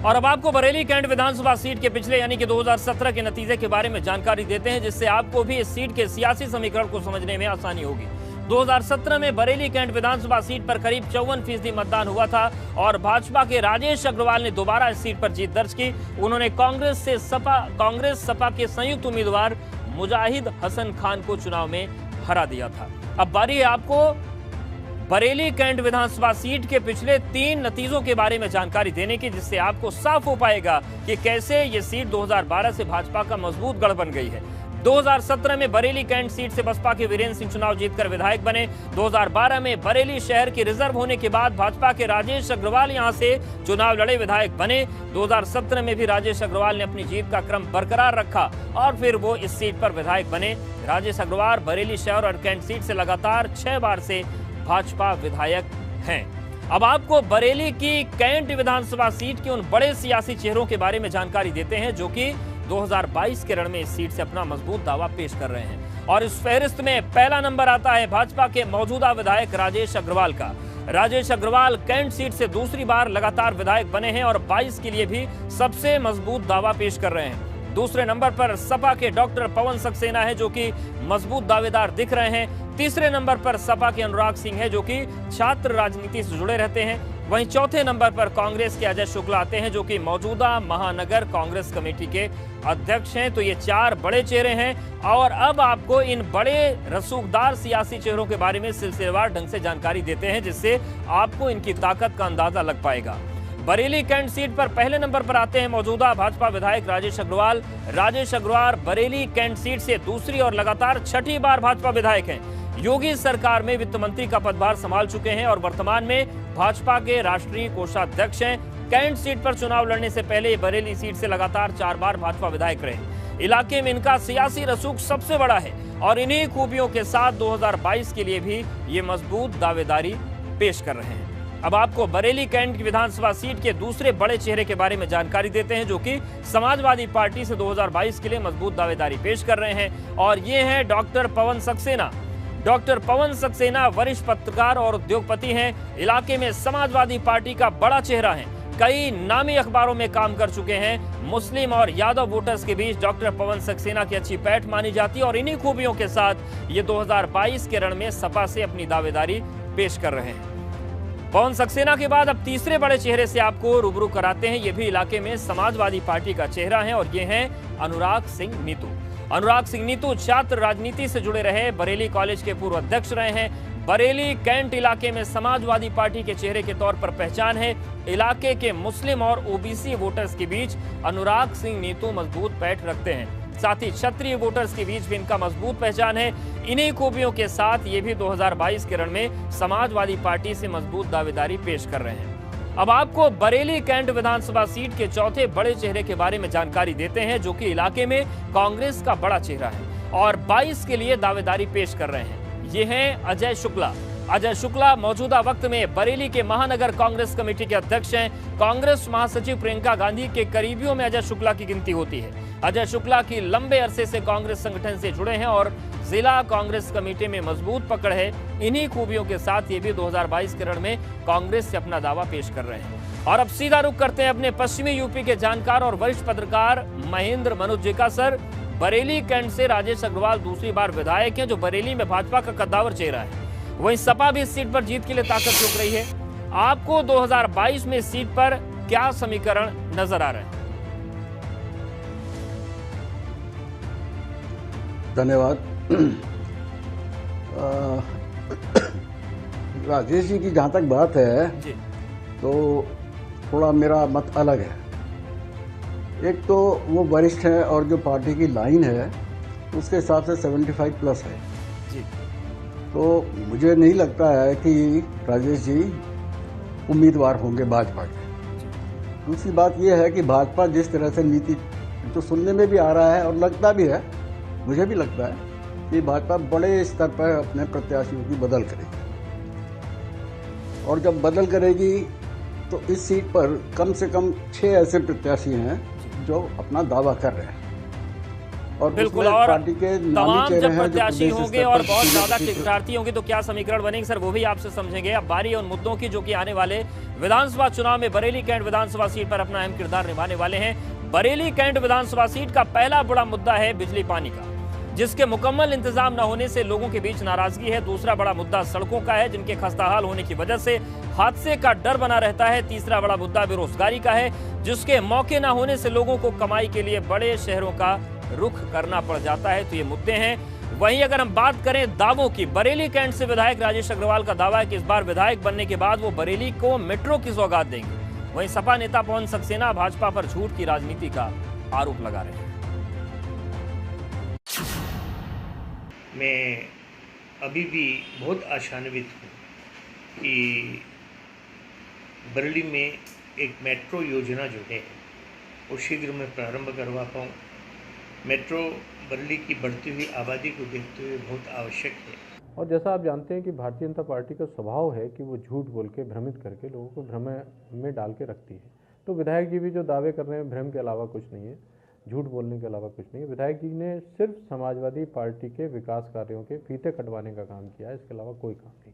और अब आपको बरेली कैंट विधानसभा सीट के पिछले यानी कि 2017 के नतीजे के बारे में जानकारी देते हैं, जिससे आपको भी इस सीट के सियासी समीकरण को समझने में आसानी होगी। 2017 में बरेली कैंट विधानसभा सीट पर करीब 54% मतदान हुआ था और भाजपा के राजेश अग्रवाल ने दोबारा इस सीट पर जीत दर्ज की। उन्होंने कांग्रेस सपा के संयुक्त उम्मीदवार मुजाहिद हसन खान को चुनाव में हरा दिया था। अब बारी है आपको बरेली कैंट विधानसभा सीट के पिछले 3 नतीजों के बारे में जानकारी देने की, जिससे आपको साफ हो पाएगा कि कैसे ये सीट 2012 से भाजपा का मजबूत गढ़ बन गई है। 2017 में बरेली कैंट सीट से बसपा के वीरेंद्र सिंह चुनाव जीतकर विधायक बने। 2012 में बरेली शहर की रिजर्व होने के बाद भाजपा के राजेश अग्रवाल यहां से चुनाव लड़े, विधायक बने। 2017 में भी राजेश अग्रवाल ने अपनी जीत का क्रम बरकरार रखा और फिर वो इस सीट पर विधायक बने। राजेश अग्रवाल बरेली शहर और कैंट सीट से लगातार 6 बार से भाजपा विधायक हैं। अब आपको बरेली की कैंट विधानसभा सीट के उन बड़े सियासी चेहरों के बारे में जानकारी देते हैं जो कि 2022 के रण में इस सीट से अपना मजबूत दावा पेश कर रहे हैं। और इस फहरिस्त में पहला नंबर आता है भाजपा के मौजूदा विधायक राजेश अग्रवाल का। राजेश अग्रवाल कैंट सीट से दूसरी बार लगातार विधायक बने हैं और 22 के लिए भी सबसे मजबूत दावा पेश कर रहे हैं। दूसरे नंबर पर सपा के डॉक्टर पवन सक्सेना है जो कि मजबूत दावेदार दिख रहे हैं। तीसरे नंबर पर सपा के अनुराग सिंह है जो कि छात्र राजनीति से जुड़े रहते हैं। वहीं चौथे नंबर पर कांग्रेस के अजय शुक्ला आते हैं जो कि मौजूदा महानगर कांग्रेस कमेटी के अध्यक्ष हैं। तो ये 4 बड़े चेहरे हैं और अब आपको इन बड़े रसूखदार सियासी चेहरों के बारे में सिलसिलेवार ढंग से जानकारी देते हैं, जिससे आपको इनकी ताकत का अंदाजा लग पाएगा। बरेली कैंट सीट पर पहले नंबर पर आते हैं मौजूदा भाजपा विधायक राजेश अग्रवाल। राजेश अग्रवाल बरेली कैंट सीट से दूसरी और लगातार 6ठी बार भाजपा विधायक हैं। योगी सरकार में वित्त मंत्री का पदभार संभाल चुके हैं और वर्तमान में भाजपा के राष्ट्रीय कोषाध्यक्ष हैं। कैंट सीट पर चुनाव लड़ने से पहले बरेली सीट से लगातार 4 बार भाजपा विधायक रहे। इलाके में इनका सियासी रसूख सबसे बड़ा है और इन्हीं खूबियों के साथ 2022 के लिए भी ये मजबूत दावेदारी पेश कर रहे हैं। अब आपको बरेली कैंट की विधानसभा सीट के दूसरे बड़े चेहरे के बारे में जानकारी देते हैं जो कि समाजवादी पार्टी से 2022 के लिए मजबूत दावेदारी पेश कर रहे हैं और ये हैं डॉक्टर पवन सक्सेना। डॉक्टर पवन सक्सेना वरिष्ठ पत्रकार और उद्योगपति हैं। इलाके में समाजवादी पार्टी का बड़ा चेहरा है। कई नामी अखबारों में काम कर चुके हैं। मुस्लिम और यादव वोटर्स के बीच डॉक्टर पवन सक्सेना की अच्छी पैठ मानी जाती है और इन्हीं खूबियों के साथ ये 2022 के रण में सपा से अपनी दावेदारी पेश कर रहे हैं। पवन सक्सेना के बाद अब तीसरे बड़े चेहरे से आपको रूबरू कराते हैं। ये भी इलाके में समाजवादी पार्टी का चेहरा है और ये हैं अनुराग सिंह नीतू। अनुराग सिंह नीतू छात्र राजनीति से जुड़े रहे, बरेली कॉलेज के पूर्व अध्यक्ष रहे हैं। बरेली कैंट इलाके में समाजवादी पार्टी के चेहरे के तौर पर पहचान है। इलाके के मुस्लिम और ओबीसी वोटर्स के बीच अनुराग सिंह नीतू मजबूत पैठ रखते हैं। साथ ही क्षत्रिय वोटर्स के बीच भी इनका मजबूत पहचान है। इन्हीं खूबियों के साथ ये भी 2022 के रण में समाजवादी पार्टी से मजबूत दावेदारी पेश कर रहे हैं। अब आपको बरेली कैंट विधानसभा सीट के चौथे बड़े चेहरे के बारे में जानकारी देते हैं जो कि इलाके में कांग्रेस का बड़ा चेहरा है और 22 के लिए दावेदारी पेश कर रहे हैं। ये हैं अजय शुक्ला। अजय शुक्ला मौजूदा वक्त में बरेली के महानगर कांग्रेस कमेटी के अध्यक्ष हैं। कांग्रेस महासचिव प्रियंका गांधी के करीबियों में अजय शुक्ला की गिनती होती है। अजय शुक्ला की लंबे अरसे से कांग्रेस संगठन से जुड़े हैं और जिला कांग्रेस कमेटी में मजबूत पकड़ है। इन्हीं खूबियों के साथ ये भी 2022 के रण में कांग्रेस से अपना दावा पेश कर रहे हैं। और अब सीधा रुख करते हैं अपने पश्चिमी यूपी के जानकार और वरिष्ठ पत्रकार महेंद्र मनोज जी का। सर, बरेली कैंट से राजेश अग्रवाल दूसरी बार विधायक हैं जो बरेली में भाजपा का कद्दावर चेहरा है। वहीं सपा भी इस सीट पर जीत के लिए ताकत झोंक रही है। आपको 2022 में इस सीट पर क्या समीकरण नजर आ रहे हैं? धन्यवाद। राजेश जी की जहाँ तक बात है जी, तो थोड़ा मेरा मत अलग है। एक तो वो वरिष्ठ है और जो पार्टी की लाइन है उसके हिसाब से 75 प्लस है जी। तो मुझे नहीं लगता है कि राजेश जी उम्मीदवार होंगे भाजपा के। दूसरी बात यह है कि भाजपा जिस तरह से नीति तो सुनने में भी आ रहा है और लगता भी है, मुझे भी लगता है कि भाजपा बड़े स्तर पर अपने प्रत्याशियों की बदल करेगी और जब बदल करेगी तो इस सीट पर कम से कम 6 ऐसे प्रत्याशी हैं जो अपना दावा कर रहे हैं। और बिल्कुल, उसमें और पार्टी के नामी तमाम चेहरे जब हैं जो प्रत्याशी प्रदेश होंगे स्तर और पर बहुत चुने ज्यादा जाते हैं। टिकटार्थी होंगे तो क्या समीकरण बनेंगे सर, वो भी आपसे समझेंगे। अब बारी है उन मुद्दों की जो कि आने वाले विधानसभा चुनाव में बरेली कैंट विधानसभा सीट पर अपना अहम किरदार निभाने वाले हैं। बरेली कैंट विधानसभा सीट का पहला बड़ा मुद्दा है बिजली पानी का, जिसके मुकम्मल इंतजाम न होने से लोगों के बीच नाराजगी है। दूसरा बड़ा मुद्दा सड़कों का है, जिनके खस्ताहाल होने की वजह से हादसे का डर बना रहता है। तीसरा बड़ा मुद्दा बेरोजगारी का है, जिसके मौके न होने से लोगों को कमाई के लिए बड़े शहरों का रुख करना पड़ जाता है। तो ये मुद्दे हैं। वहीं अगर हम बात करें दावों की, बरेली कैंट से विधायक राजेश अग्रवाल का दावा है कि इस बार विधायक बनने के बाद वो बरेली को मेट्रो की सौगात देंगे। वहीं सपा नेता पवन सक्सेना भाजपा पर झूठ की राजनीति का आरोप लगा रहे हैं। मैं अभी भी बहुत आशान्वित हूँ कि बरेली में एक मेट्रो योजना जो है वो शीघ्र में प्रारंभ करवा पाऊँ। मेट्रो बरेली की बढ़ती हुई आबादी को देखते हुए बहुत आवश्यक है। और जैसा आप जानते हैं कि भारतीय जनता पार्टी का स्वभाव है कि वो झूठ बोल के भ्रमित करके लोगों को भ्रम में डाल के रखती है। तो विधायक जी भी जो दावे कर रहे हैं भ्रम के अलावा कुछ नहीं है, झूठ बोलने के अलावा कुछ नहीं है। विधायक जी ने सिर्फ समाजवादी पार्टी के विकास कार्यों के फीते कटवाने का काम किया है, इसके अलावा कोई काम नहीं।